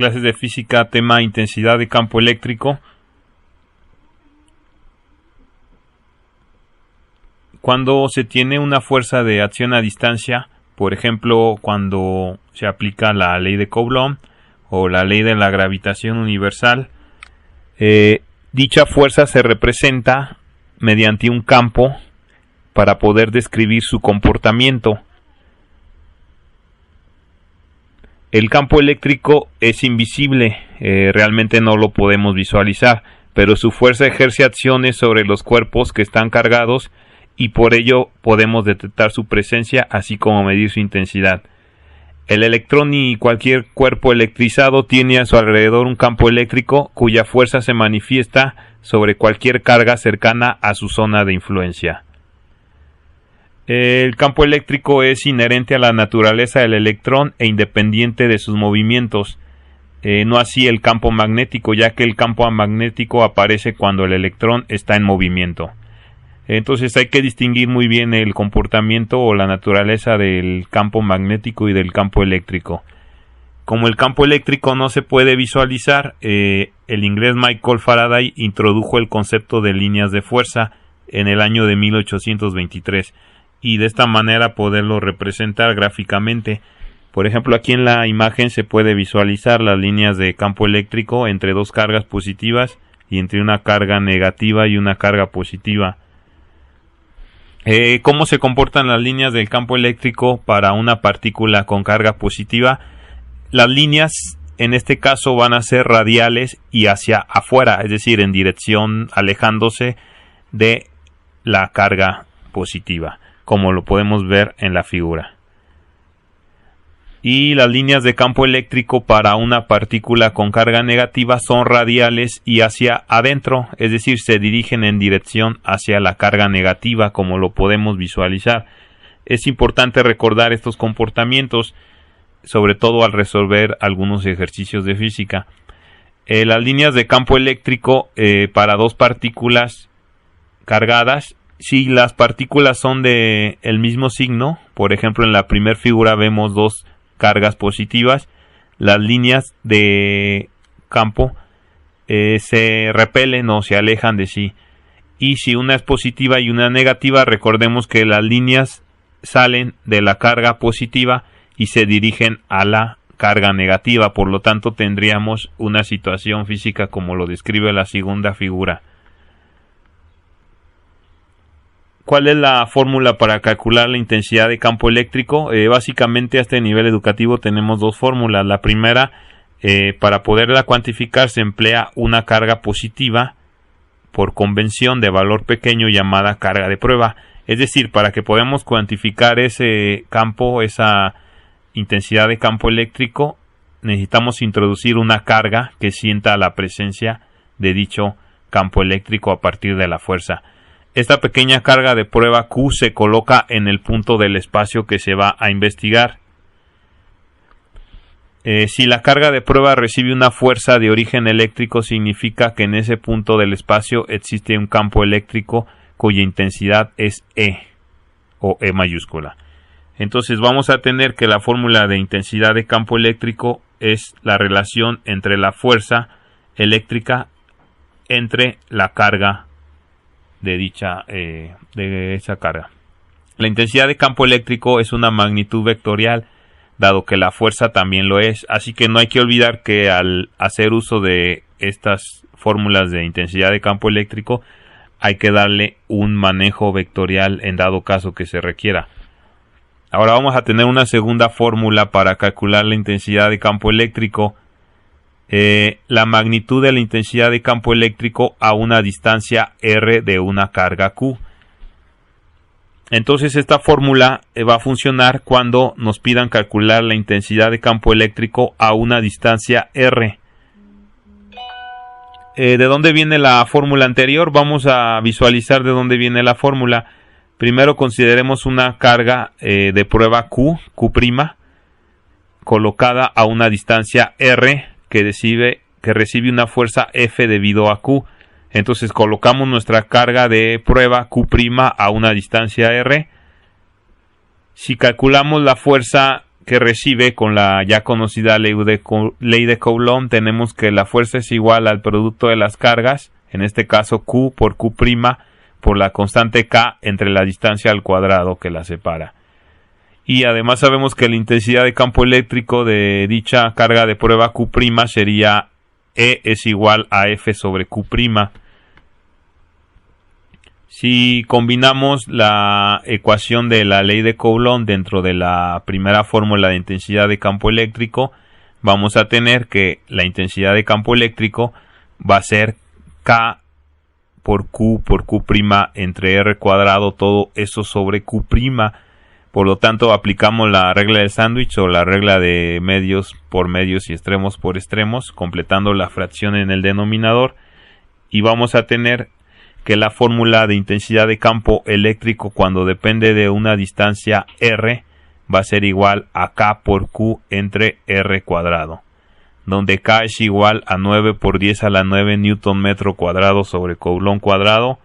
clases de física, tema intensidad de campo eléctrico. Cuando se tiene una fuerza de acción a distancia, por ejemplo, cuando se aplica la ley de Coulomb o la ley de la gravitación universal, dicha fuerza se representa mediante un campo para poder describir su comportamiento. El campo eléctrico es invisible, realmente no lo podemos visualizar, pero su fuerza ejerce acciones sobre los cuerpos que están cargados y por ello podemos detectar su presencia así como medir su intensidad. El electrón y cualquier cuerpo electrizado tiene a su alrededor un campo eléctrico cuya fuerza se manifiesta sobre cualquier carga cercana a su zona de influencia. El campo eléctrico es inherente a la naturaleza del electrón e independiente de sus movimientos, no así el campo magnético, ya que el campo magnético aparece cuando el electrón está en movimiento. Entonces hay que distinguir muy bien el comportamiento o la naturaleza del campo magnético y del campo eléctrico. Como el campo eléctrico no se puede visualizar, el inglés Michael Faraday introdujo el concepto de líneas de fuerza en el año de 1823 y de esta manera poderlo representar gráficamente. Por ejemplo, aquí en la imagen se puede visualizar las líneas de campo eléctrico entre dos cargas positivas y entre una carga negativa y una carga positiva. ¿Cómo se comportan las líneas del campo eléctrico para una partícula con carga positiva? Las líneas en este caso van a ser radiales y hacia afuera, es decir, en dirección alejándose de la carga positiva, como lo podemos ver en la figura. Y las líneas de campo eléctrico para una partícula con carga negativa son radiales y hacia adentro, es decir, se dirigen en dirección hacia la carga negativa, como lo podemos visualizar. Es importante recordar estos comportamientos, sobre todo al resolver algunos ejercicios de física. Las líneas de campo eléctrico para dos partículas cargadas, si las partículas son de el mismo signo, por ejemplo en la primera figura vemos dos cargas positivas, las líneas de campo se repelen o se alejan de sí. Y si una es positiva y una negativa, recordemos que las líneas salen de la carga positiva y se dirigen a la carga negativa. Por lo tanto, tendríamos una situación física como lo describe la segunda figura. ¿Cuál es la fórmula para calcular la intensidad de campo eléctrico? Básicamente a este nivel educativo tenemos dos fórmulas. La primera, para poderla cuantificar se emplea una carga positiva por convención de valor pequeño llamada carga de prueba. Es decir, para que podamos cuantificar ese campo, esa intensidad de campo eléctrico, necesitamos introducir una carga que sienta la presencia de dicho campo eléctrico a partir de la fuerza. Esta pequeña carga de prueba Q se coloca en el punto del espacio que se va a investigar. Si la carga de prueba recibe una fuerza de origen eléctrico, significa que en ese punto del espacio existe un campo eléctrico cuya intensidad es E o E mayúscula. Entonces vamos a tener que la fórmula de intensidad de campo eléctrico es la relación entre la fuerza eléctrica entre la carga de esa carga. La intensidad de campo eléctrico es una magnitud vectorial, dado que la fuerza también lo es, así que no hay que olvidar que al hacer uso de estas fórmulas de intensidad de campo eléctrico hay que darle un manejo vectorial en dado caso que se requiera. Ahora vamos a tener una segunda fórmula para calcular la intensidad de campo eléctrico. La magnitud de la intensidad de campo eléctrico a una distancia r de una carga Q. Entonces esta fórmula va a funcionar cuando nos pidan calcular la intensidad de campo eléctrico a una distancia r. ¿De dónde viene la fórmula anterior? Vamos a visualizar de dónde viene la fórmula. Primero consideremos una carga de prueba Q, Q', colocada a una distancia r que recibe una fuerza F debido a Q. Entonces colocamos nuestra carga de prueba Q' a una distancia r. Si calculamos la fuerza que recibe con la ya conocida ley de Coulomb, tenemos que la fuerza es igual al producto de las cargas, en este caso Q por Q' por la constante K entre la distancia al cuadrado que la separa. Y además sabemos que la intensidad de campo eléctrico de dicha carga de prueba Q' sería E es igual a F sobre Q'. Si combinamos la ecuación de la ley de Coulomb dentro de la primera fórmula de intensidad de campo eléctrico, vamos a tener que la intensidad de campo eléctrico va a ser K por Q entre R cuadrado, todo eso sobre Q'. Por lo tanto, aplicamos la regla del sándwich o la regla de medios por medios y extremos por extremos, completando la fracción en el denominador, y vamos a tener que la fórmula de intensidad de campo eléctrico cuando depende de una distancia R va a ser igual a K por Q entre R cuadrado, donde K es igual a 9 por 10 a la 9 Newton metro cuadrado sobre Coulomb cuadrado.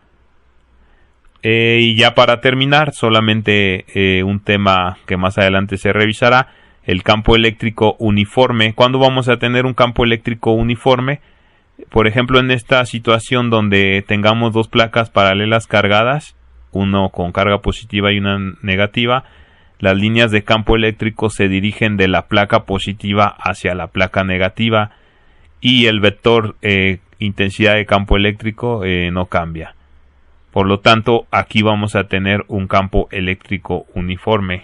Y ya para terminar, solamente un tema que más adelante se revisará, el campo eléctrico uniforme. ¿Cuándo vamos a tener un campo eléctrico uniforme? Por ejemplo, en esta situación donde tengamos dos placas paralelas cargadas, uno con carga positiva y una negativa, las líneas de campo eléctrico se dirigen de la placa positiva hacia la placa negativa y el vector intensidad de campo eléctrico no cambia. Por lo tanto, aquí vamos a tener un campo eléctrico uniforme.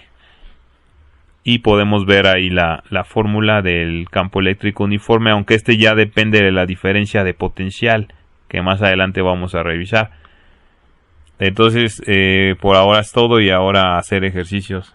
Y podemos ver ahí la fórmula del campo eléctrico uniforme, aunque este ya depende de la diferencia de potencial, que más adelante vamos a revisar. Entonces, por ahora es todo y ahora hacer ejercicios.